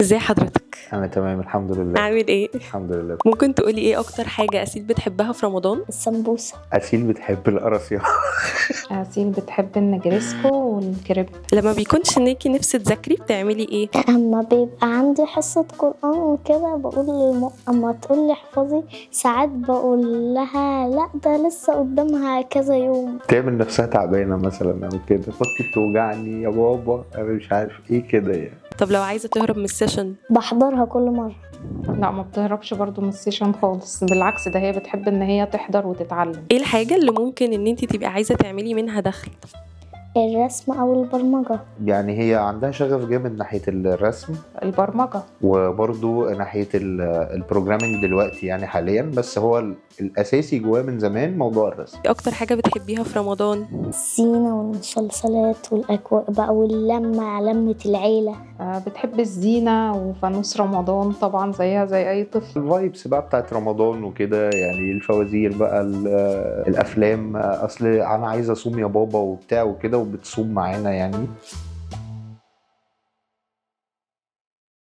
ازاي حضرتك؟ أنا تمام الحمد لله. عامل ايه؟ الحمد لله. ممكن تقولي ايه اكتر حاجة اسيل بتحبها في رمضان؟ السمبوسة. أسيل بتحب القراصية. أسيل بتحب النجريسكو والكريب. لما بيكونش ليكي نفس تذاكري بتعملي ايه؟ أما بيبقى عندي حصة قرآن وكده بقول أما تقول لي احفظي ساعات بقول لها لا ده لسه قدامها كذا يوم. تعمل نفسها تعبانة مثلا أو كده، بطني بتوجعني يا بابا أنا مش عارف إيه كده يعني. طب لو عايزة تهرب من السيشن؟ بحضرها كل مرة. لا ما بتهربش برضو من السيشن خالص، بالعكس ده هي بتحب ان هي تحضر وتتعلم. ايه الحاجة اللي ممكن ان انتي تبقي عايزة تعملي منها دخل؟ الرسم أو البرمجة. يعني هي عندها شغف جامد ناحية الرسم البرمجة وبرضو ناحية البروجرامينج دلوقتي يعني حاليا، بس هو الأساسي جواه من زمان موضوع الرسم. ايه اكتر حاجة بتحبيها في رمضان؟ الزينة والمسلسلات والأجواء بقى واللمة لمة العيلة. بتحب الزينة وفانوس رمضان طبعا زيها زي أي طفل. الفايبس بقى بتاعت رمضان وكده، يعني الفوازير بقى الأفلام، أصل أنا عايز أصوم يا بابا وبتاع وكده وبتصوم معانا يعني.